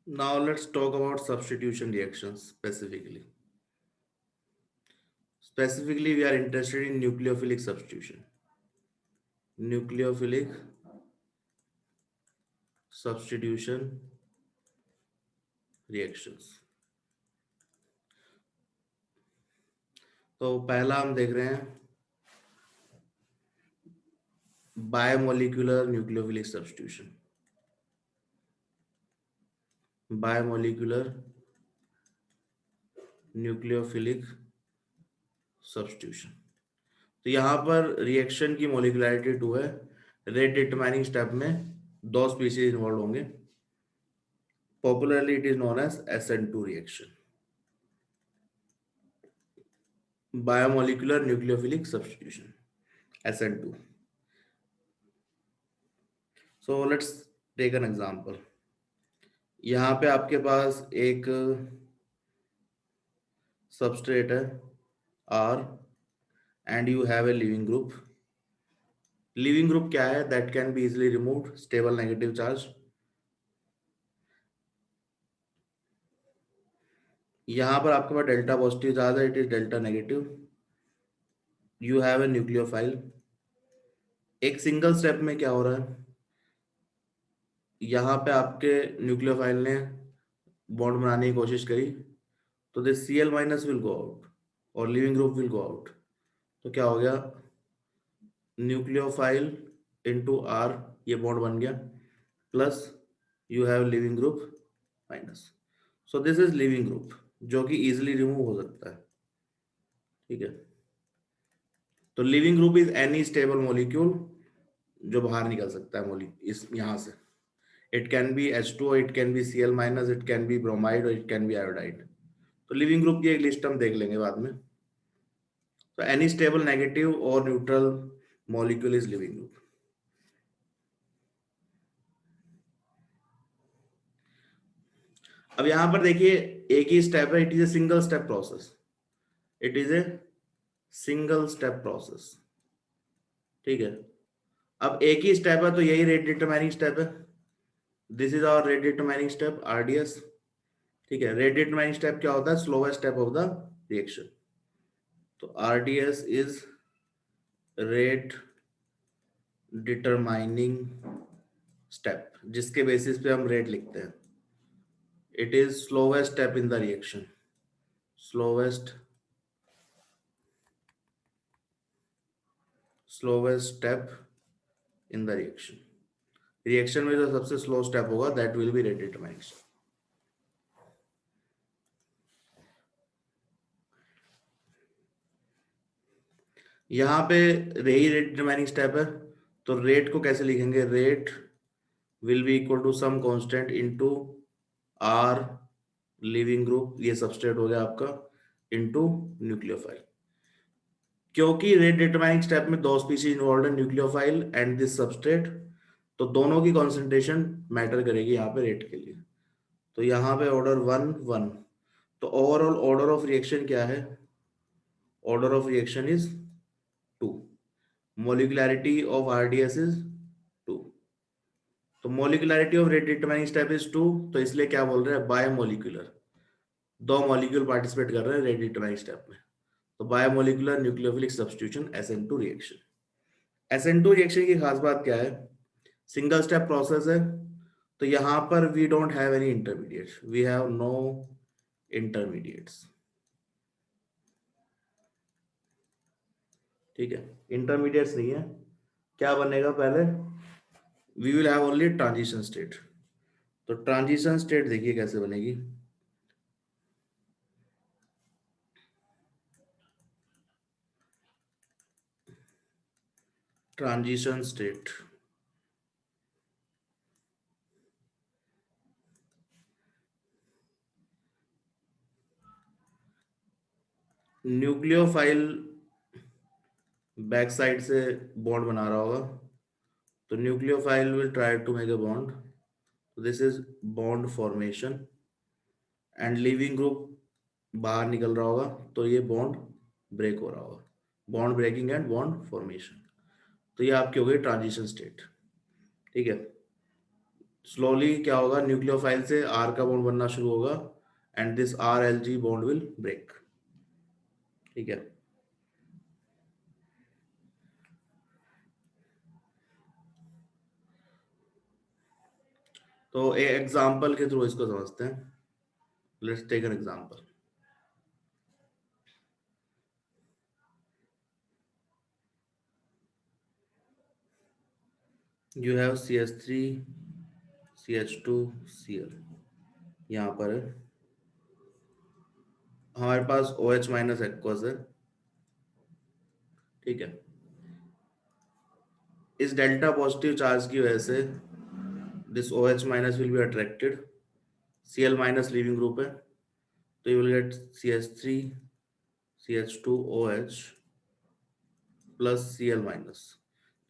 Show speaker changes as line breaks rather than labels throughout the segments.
Now let's talk about substitution reactions specifically. Specifically, we are interested in nucleophilic substitution. Nucleophilic substitution reactions. तो पहला हम देख रहे हैं biomolecular nucleophilic substitution. Biomolecular nucleophilic substitution. तो यहाँ पर रिएक्शन की मोलिकुलरिटी 2 है. रेट डिटरमाइनिंग स्टेप में दो स्पीशीज इन्वॉल्व होंगे. Popularly it is known as SN2 reaction. Bimolecular nucleophilic substitution, SN2. So let's take an example. यहाँ पे आपके पास एक सबस्ट्रेट है R and you have a leaving group. Leaving group क्या है? That can be easily removed. Stable negative charge. यहाँ पर आपके पास डेल्टा पॉजिटिव चार्ज है, it is delta negative. You have a nucleophile. एक सिंगल स्टेप में क्या हो रहा है, यहाँ पे आपके न्यूक्लियोफाइल ने बॉन्ड बनाने की कोशिश करी, तो this Cl minus will go out और leaving group will go out. तो क्या हो गया, न्यूक्लियोफाइल इंटू R, ये बॉन्ड बन गया, plus you have leaving group minus. So this is leaving group जो कि इजिली रिमूव हो सकता है. ठीक है. तो leaving group is any stable molecule जो बाहर निकल सकता है इस यहाँ से. It can be H2O, it can be Cl minus, it can be bromide और इट कैन बी आयोडाइड. तो लिविंग ग्रुप की एक लिस्ट हम देख लेंगे बाद में. तो एनी स्टेबल नेगेटिव और neutral molecule is leaving group. अब यहां पर देखिए एक ही स्टेप है, it is a single step process. It is a single step process. ठीक है. अब एक ही स्टेप है तो यही रेट डिटरमाइनिंग स्टेप है. This is hour rate determining step RDS. ठीक है. रेट डिटरमाइनिंग स्टेप क्या होता है? Slowest step of the reaction. तो RDS is rate determining step, जिसके बेसिस पे हम रेट लिखते हैं. It is slowest step in the reaction. Slowest step in the reaction. Reaction में जो सबसे स्लो स्टेप होगा that will be rate determining. यहाँ पे यही रेट डिटरमाइनिंग स्टेप है. तो रेट को कैसे लिखेंगे? Rate will be equal to some constant into R leaving group, ये सबस्ट्रेट हो गया आपका, इनटू न्यूक्लियोफाइल. क्योंकि रेट डिटरमाइनिंग स्टेप में दो स्पीशीज इन्वॉल्व है, न्यूक्लियोफाइल एंड दिस सबस्ट्रेट, तो दोनों की कॉन्सेंट्रेशन मैटर करेगी यहाँ पे रेट के लिए. तो यहाँ पे ऑर्डर 1 1. तो ओवरऑल ऑर्डर ऑफ रिएक्शन क्या है? Order of reaction is 2. Molecularity of RDS is 2. तो molecularity of rate determining step is 2. तो इसलिए क्या बोल रहे हैं? बायोमोलिकुलर. दो मॉलिक्यूल पार्टिसिपेट कर रहे हैं रेट डिटरमाइनिंग स्टेप में. तो biomolecular nucleophilic substitution SN2 reaction. SN2 reaction की खास बात क्या है? सिंगल स्टेप प्रोसेस है. तो यहां पर we don't have any intermediate, we have no intermediates. ठीक है. इंटरमीडिएट्स नहीं है. क्या बनेगा पहले? We will have only transition state. तो ट्रांजिशन स्टेट देखिए कैसे बनेगी. Transition state, nucleophile back side से बॉन्ड बना रहा होगा. तो nucleophile will try to make a bond. This is bond formation and leaving group बाहर निकल रहा होगा, तो ये बॉन्ड ब्रेक हो रहा होगा. Bond breaking and bond formation. तो ये आपकी हो गई ट्रांजिशन स्टेट. ठीक है. स्लोली क्या होगा, न्यूक्लियोफाइल से आर का बॉन्ड बनना शुरू होगा and this R L G bond will break. ठीक है, तो एक एग्जांपल के थ्रू इसको समझते हैं। Let's take an example. You have CH3 CH2 Cl, यहाँ पर है हमारे पास OH माइनस एक्वस है। ठीक है, इस डेल्टा पॉजिटिव चार्ज की वजह से this OH minus will be attracted, Cl minus leaving group है, तो you will gate CH3 CH2OH plus Cl minus.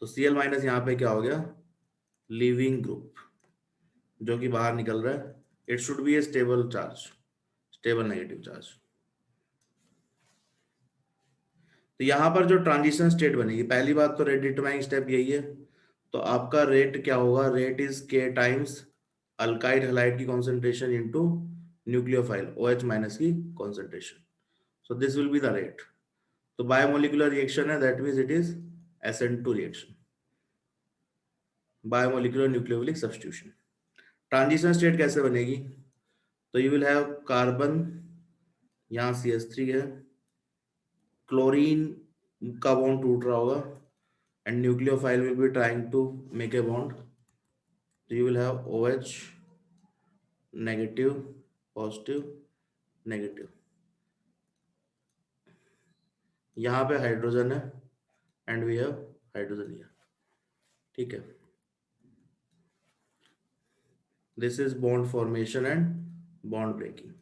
तो Cl माइनस यहाँ पे क्या हो गया, लीविंग ग्रुप जो कि बाहर निकल रहा है। It should be A stable charge, stable negative charge. तो यहाँ पर जो ट्रांजिशन स्टेट बनेगी, पहली बात तो रेट डिटरमाइनिंग स्टेप यही है। तो आपका रेट क्या होगा, रेट इज के टाइम्स अल्काइड हैलाइड की concentration into nucleophile OH minus की concentration. So this will be the rate. तो बायोमोलिकुलर रिएक्शन है, that means it is SN2 reaction, bimolecular nucleophilic substitution. Transition state कैसे बनेगी, तो यू विल हैव कार्बन, यहाँ CH3 है, chlorine का bond टूट रहा होगा and nucleophile will be trying to make a bond, so you will have OH negative positive negative, यहाँ पे हाइड्रोजन है and we have hydrogen here. ठीक है, this is bond formation and bond breaking.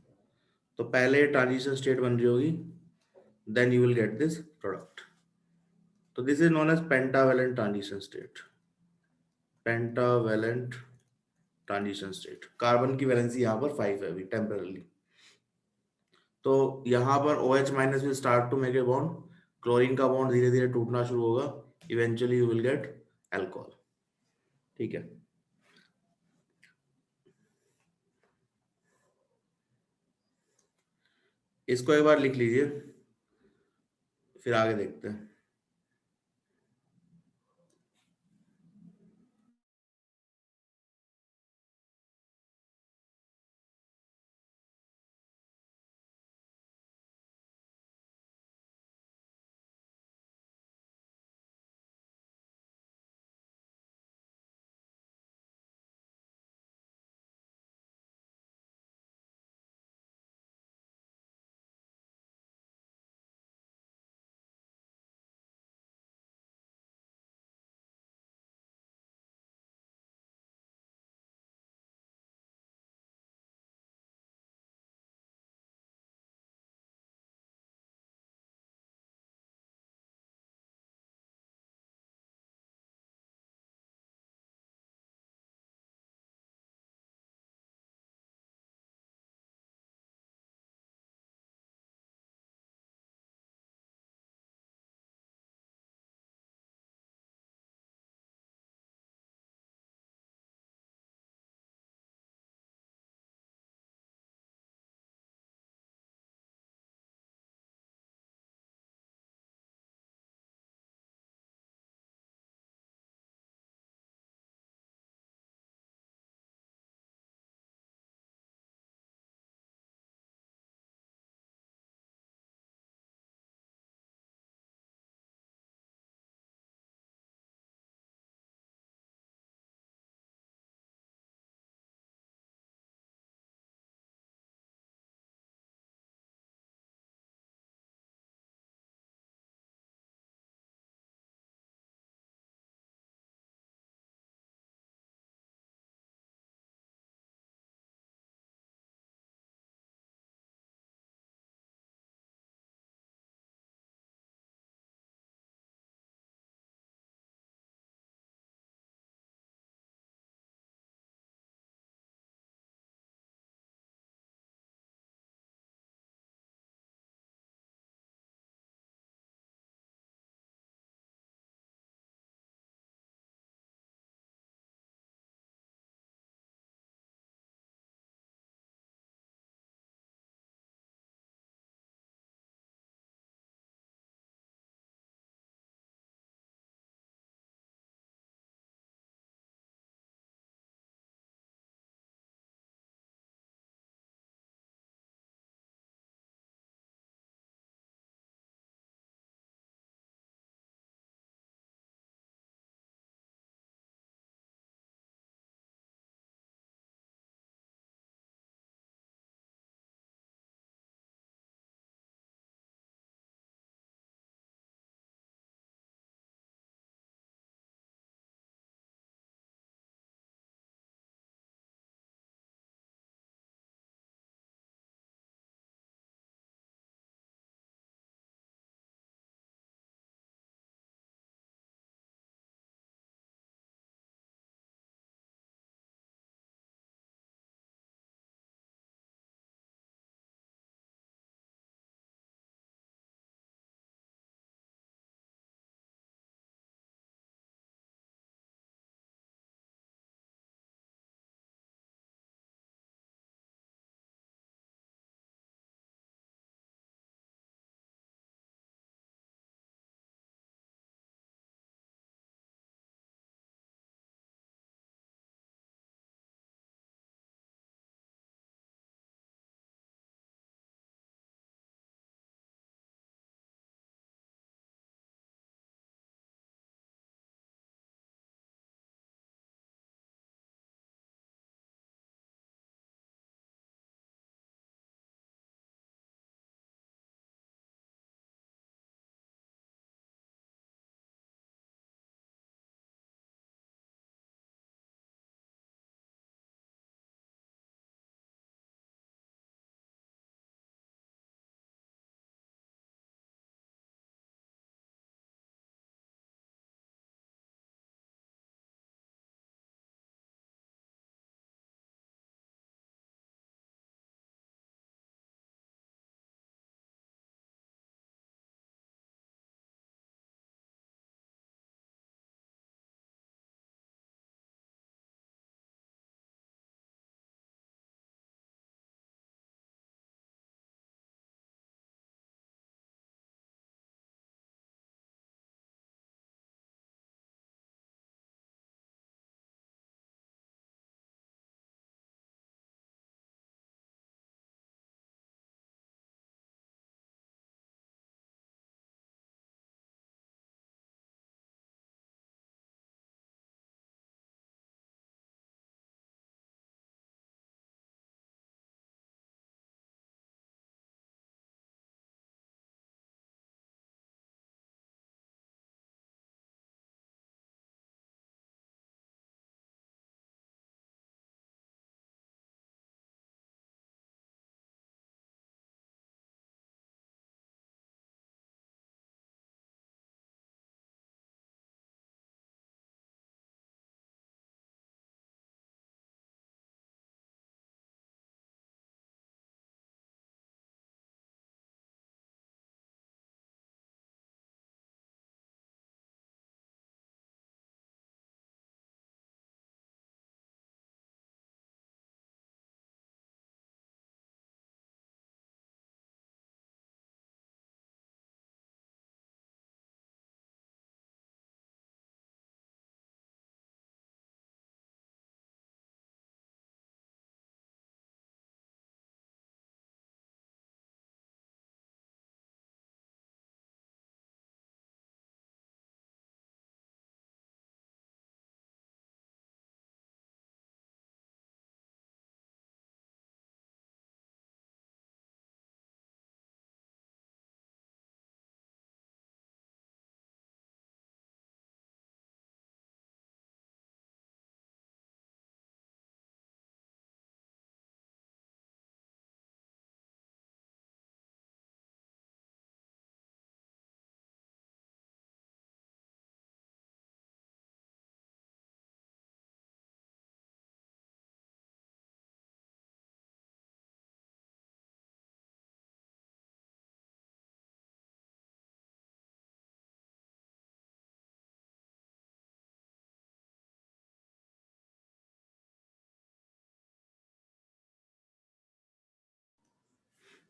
तो पहले ट्रांजिशन स्टेट बन रही होगी, then you will get this product. तो this is known as pentavalent transition state, pentavalent transition state. Carbon की valency यहाँ पर 5 है अभी टेम्परली। तो यहाँ पर OH minus will start to make a bond, chlorine का बॉन्ड धीरे धीरे टूटना शुरू होगा, eventually you will get alcohol. ठीक है, इसको एक बार लिख लीजिए, फिर आगे देखते हैं।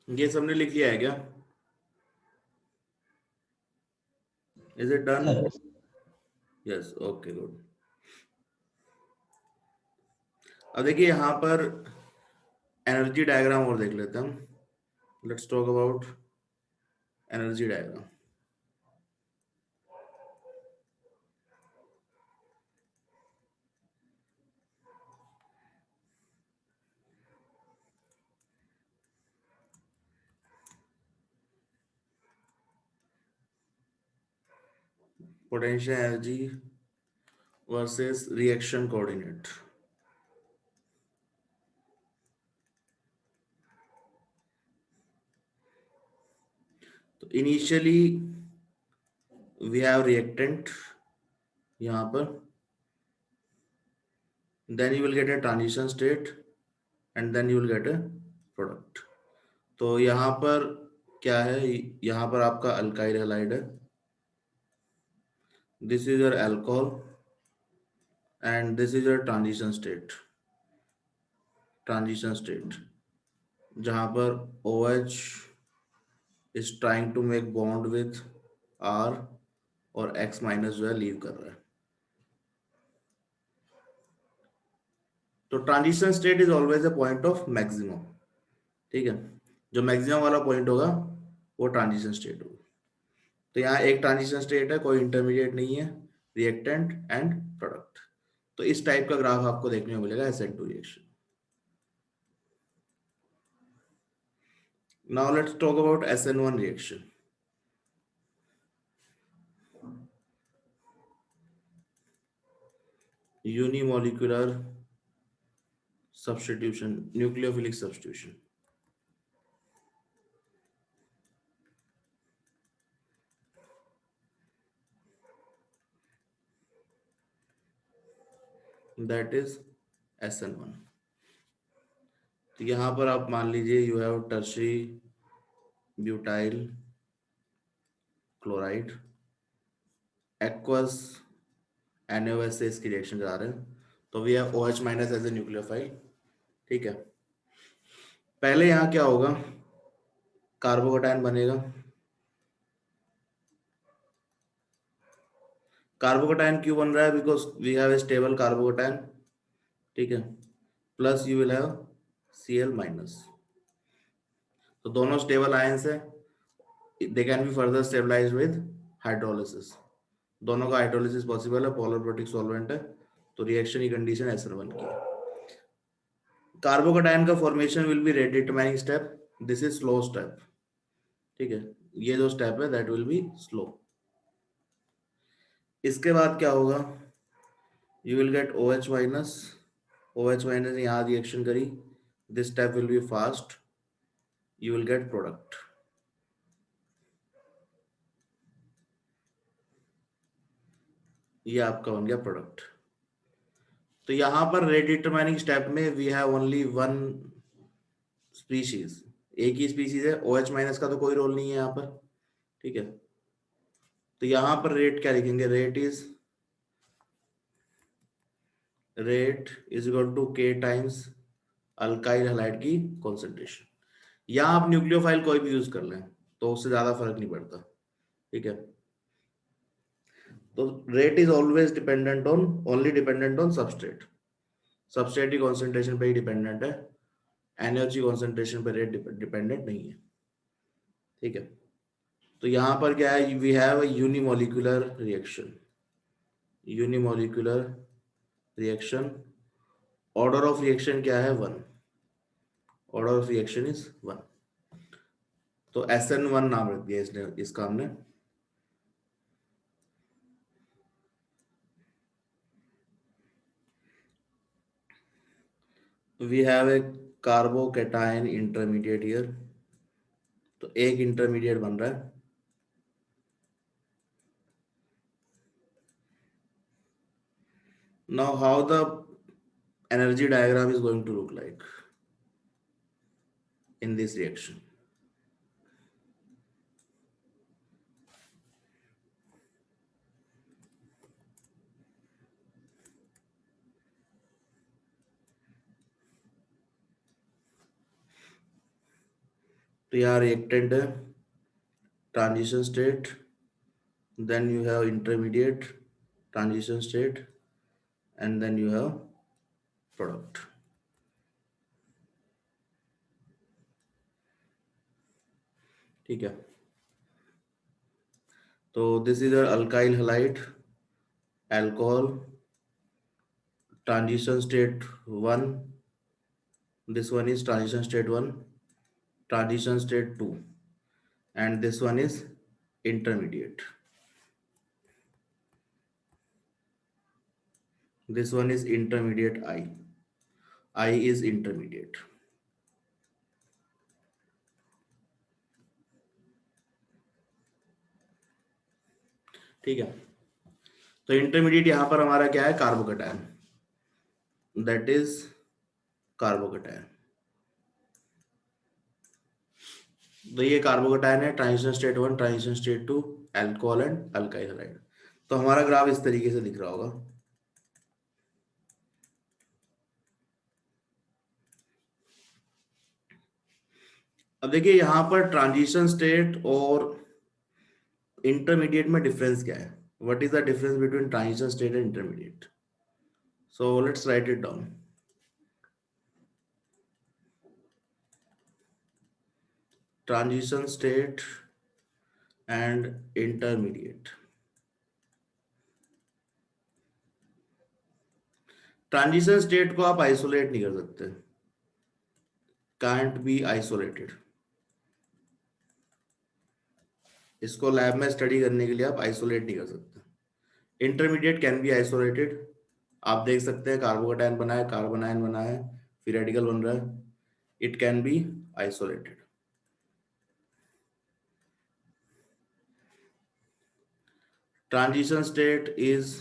ये सबने लिख लिया है क्या? Is it done?
Yes.
Yes, okay, good. अब देखिए यहाँ पर एनर्जी डायग्राम और देख लेते हैं हम। Let's talk about energy diagram. Potential energy versus reaction coordinate. तो इनिशियली वी हैव रिएक्टेंट यहाँ पर, then you will get a transition state and then you will get a product. तो यहाँ पर क्या है, यहाँ पर आपका अल्काइल हैलाइड है, this is your alcohol and this is your transition state जहाँ पर OH is trying to make bond with R और X माइनस जो है लीव कर रहा है। तो transition state is always a point of maximum, ठीक है। जो मैक्सिमम वाला पॉइंट होगा वो ट्रांजिशन स्टेट होगा। तो यहाँ एक ट्रांजिशन स्टेट है, कोई इंटरमीडिएट नहीं है, रिएक्टेंट एंड प्रोडक्ट। तो इस टाइप का ग्राफ आपको देखने को मिलेगा SN2 reaction. Now let's talk about SN1 reaction. Unimolecular substitution, nucleophilic substitution. That is SN1। तो यहाँ पर आप मान लीजिए you have tertiary butyl chloride, aqueous NaOH से इसकी रिएक्शन करा रहे हैं, तो we have OH minus as a nucleophile, ठीक है। पहले यहाँ क्या होगा, कार्बोकेटायन बनेगा। कार्बोकेटायन क्यों बन रहा है, because we have a stable carbocation, ठीक है, plus you will have Cl minus. तो दोनों स्टेबल आयंस है, they can be further stabilised with hydrolysis. दोनों का हाइड्रोलिसिस पॉसिबल है, पोलर प्रोटिक सॉल्वेंट है, तो रिएक्शन की कंडीशन SN1 की है। कार्बोकेटायन का formation will be rate determining step, this is slow step, ठीक है। ये जो स्टेप है दैट विल बी स्लो। इसके बाद क्या होगा, you will get OH minus, OH minus यहाँ रिएक्शन करी, this step will be fast, you will get product. ये आपका बन गया प्रोडक्ट। तो यहाँ पर रेट डिटरमाइनिंग स्टेप में we have only one species, एक ही स्पीशीज है, OH माइनस का तो कोई रोल नहीं है यहाँ पर, ठीक है। तो यहाँ पर रेट क्या लिखेंगे, rate is equal to K times alkyl halide की कॉन्सेंट्रेशन। यहाँ आप न्यूक्लियोफाइल कोई भी यूज कर लें तो उससे ज्यादा फर्क नहीं पड़ता, ठीक है। तो rate is always dependent on, only dependent on substrate, substrate की कॉन्सेंट्रेशन पे ही डिपेंडेंट है, एनर्जी कॉन्सेंट्रेशन पे रेट डिपेंडेंट नहीं है, ठीक है। तो यहाँ पर क्या है, we have unimolecular reaction, unimolecular reaction, order of reaction क्या है, 1, ऑर्डर ऑफ रिएक्शन इज 1। तो SN1 नाम रख दिया इसने, इसका हमने। We have a carbocation intermediate here, तो एक इंटरमीडिएट बन रहा है। Now how the energy diagram is going to look like in this reaction. तो यहाँ रिएक्टेंट है, transition state, then you have intermediate, transition state, and then you have product. ठीक है, तो this is alkyl halide alcohol, transition state one, this one is transition state 1, transition state 2, and this one is intermediate. This one is intermediate. I is intermediate. ठीक है, तो intermediate यहां पर हमारा क्या है, कार्बोकेटायन, दैट इज कार्बोकेटायन। तो ये कार्बोकेटायन है, transition state 1, transition state 2, alcohol and alkyl halide. तो हमारा ग्राफ इस तरीके से दिख रहा होगा। अब देखिए यहां पर ट्रांजिशन स्टेट और इंटरमीडिएट में डिफरेंस क्या है, what is the difference between transition state and intermediate? So let's write it down. Transition state and intermediate. Transition state को आप आइसोलेट नहीं कर सकते, कांट बी आइसोलेटेड। इसको लैब में स्टडी करने के लिए आप आइसोलेट नहीं कर सकते। इंटरमीडिएट कैन बी आइसोलेटेड, आप देख सकते हैं कार्बोकेटायन बना है, कार्बन आयन बना है, फिर रेडिकल बन रहा है, it can be isolated. Transition state is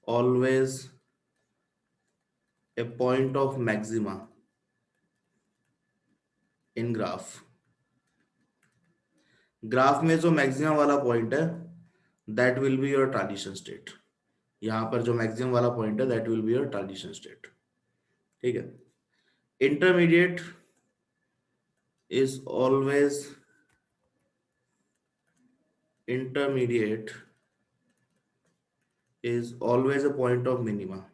always a point of maxima in graph. Graph में जो मैक्सिमम वाला पॉइंट है that will be your transition state. यहां पर जो मैक्सिमम वाला पॉइंट है that will be your transition state. ठीक है, intermediate is always intermediate is always a point of minima,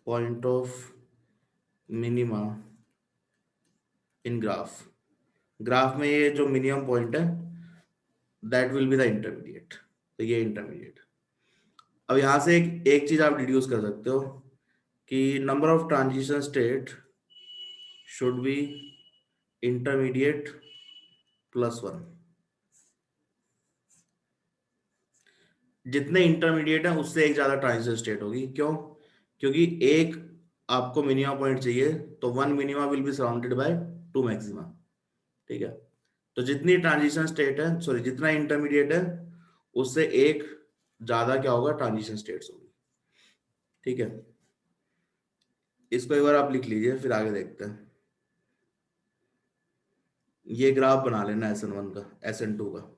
point of minima in graph. Graph में ये जो मिनिमम पॉइंट है that will be the intermediate. तो ये इंटरमीडिएट। अब यहां से एक चीज आप डिड्यूस कर सकते हो कि number of transition state should be intermediate plus one. जितने इंटरमीडिएट है उससे एक ज्यादा ट्रांजिशन स्टेट होगी। क्यों? क्योंकि एक आपको मिनिमम पॉइंट चाहिए, तो one minima will be surrounded by two maxima. ठीक है, तो जितनी ट्रांजिशन स्टेट है, सॉरी जितना इंटरमीडिएट है उससे एक ज्यादा क्या होगा, ट्रांजिशन स्टेट्स होगी। ठीक है, इसको एक बार आप लिख लीजिए, फिर आगे देखते हैं। ये ग्राफ बना लेना SN1 का, SN2 का।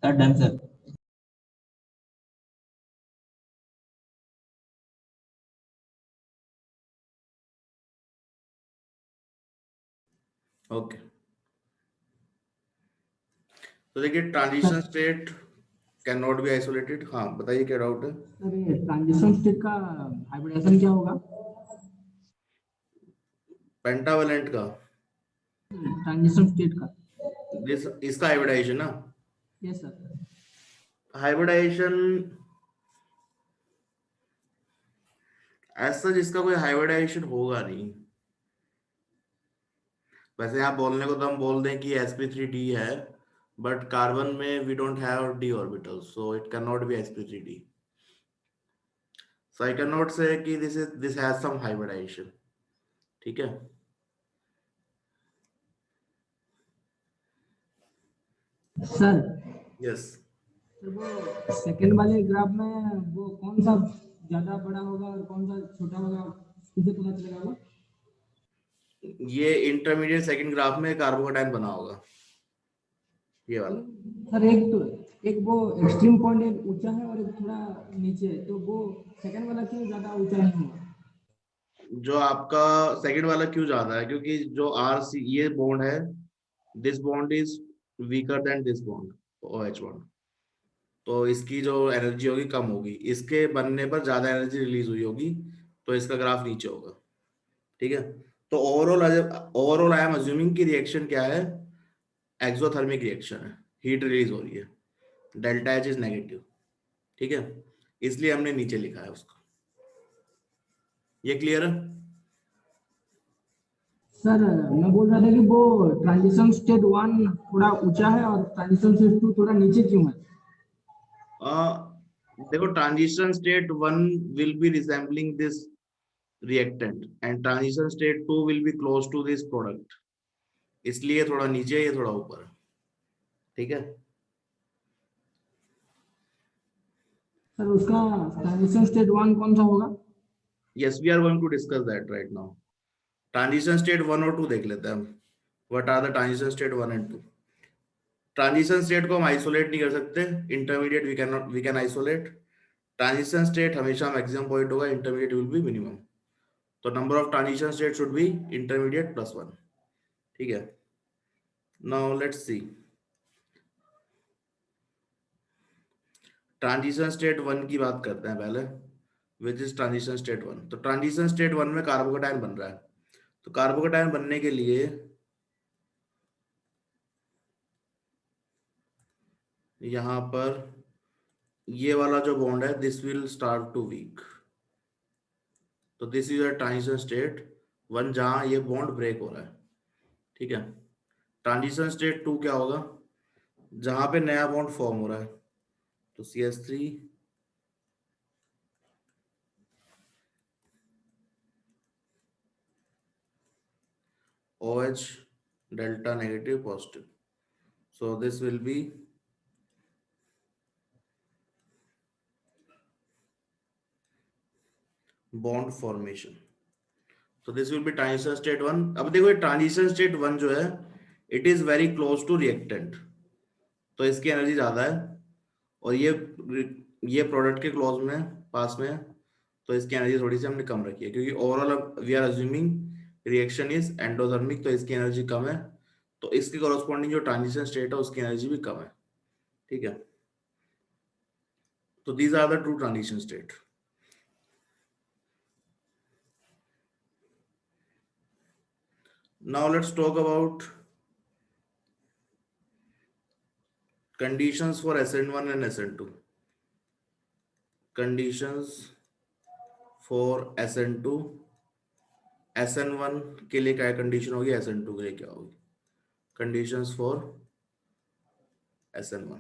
Sir done sir.
ओके, तो देखिए transition
sir
state can not be isolated. हाँ बताइए क्या डाउट है।
सर ये ट्रांजिशन स्टेट का हाइब्रिडेशन क्या होगा?
पेंटावेलेंट का
ट्रांजिशन स्टेट का।
दिस इसका हाइब्रिडाइजेशन ना,
यस सर।
हाइब्रिडाइजेशन ऐसा जिसका कोई हाइब्रिडाइजेशन होगा नहीं। वैसे आप बोलने को तो हम बोल दें कि sp3d है, बट कार्बन में we don't have d orbital, so it can not be sp3d। So I can not say कि दिस हैज सम हाइब्रिडाइजेशन। ठीक है।
सर
यस,
सर वो सेकंड वाले ग्राफ में वो कौन सा ज्यादा बड़ा होगा और कौन सा छोटा होगा, किसे पता चलेगा वो?
ये इंटरमीडिएट सेकंड ग्राफ में कार्बोकेटायन बना होगा, ये वाला।
सर एक तो एक वो एक्सट्रीम पॉइंट एक ऊंचा है और एक थोड़ा नीचे है, तो वो सेकंड वाला क्यों ज्यादा ऊंचा नहीं हुआ?
जो आपका सेकंड वाला क्यों ज्यादा है, क्योंकि जो आर सी ये बॉन्ड है, this bond is weaker than this bond, O H bond. तो इसकी जो एनर्जी होगी कम होगी, इसके बनने पर ज्यादा एनर्जी रिलीज हुई होगी, तो इसका ग्राफ नीचे होगा। ठीक है। तो ओवरऑल आई एम अज्यूमिंग की रिएक्शन क्या है, एक्सोथर्मिक रिएक्शन है, हीट रिलीज हो रही है, डेल्टा एच इज नेगेटिव। ठीक है, इसलिए हमने नीचे लिखा है उसको। ये क्लियर है।
सर मैं बोल रहा था कि वो ट्रांजिशन स्टेट वन थोड़ा ऊंचा है और ट्रांजिशन स्टेट टू थोड़ा नीचे क्यों है?
देखो transition state one will be resembling this reactant and transition state two will be close to this product, इसलिए थोड़ा नीचे ये थोड़ा ऊपर। ठीक है।
सर उसका ट्रांजिशन स्टेट वन कौन सा होगा?
Yes, we are going to discuss that right now. Transition state one और टू देख लेते हैं हम। What are the transition state one and two. Transition state को हम आइसोलेट नहीं कर सकते, intermediate we can not, we can isolate. Transition state हमेशा मैक्सिमम पॉइंट होगा, इंटरमीडिएट विल बी मिनिमम। तो number of transition state should be intermediate plus one. ठीक है। Now let's C transition state one की बात करते हैं पहले, which is transition state one. तो ट्रांजिशन स्टेट वन में कार्बोकेटायन बन रहा है। तो कार्बोकेटायन बनने के लिए यहां पर ये वाला जो बॉन्ड है this will start to weak. तो this is a transition state one जहां ये बॉन्ड ब्रेक हो रहा है। ठीक है। ट्रांजिशन स्टेट टू क्या होगा, जहां पे नया बॉन्ड फॉर्म हो रहा है। तो CH3 OH delta negative positive, so this will be bond formation. तो this will be transition state one. अब देखो ट्रांजिशन स्टेट वन जो है it is very close to reactant, तो इसकी एनर्जी ज्यादा है। और ये प्रोडक्ट के क्लोज में पास में है, तो इसकी एनर्जी थोड़ी सी हमने कम रखी है, क्योंकि overall we are assuming reaction is endothermic, तो इसकी एनर्जी कम है। तो इसके कॉरस्पॉन्डिंग जो ट्रांजिशन स्टेट है उसकी एनर्जी भी कम है। ठीक है। तो these are the two transition state. Now let's talk about conditions for SN1 and SN2। conditions for SN2, SN1 के लिए क्या कंडीशन होगी, SN2 के लिए क्या होगी। Conditions for SN1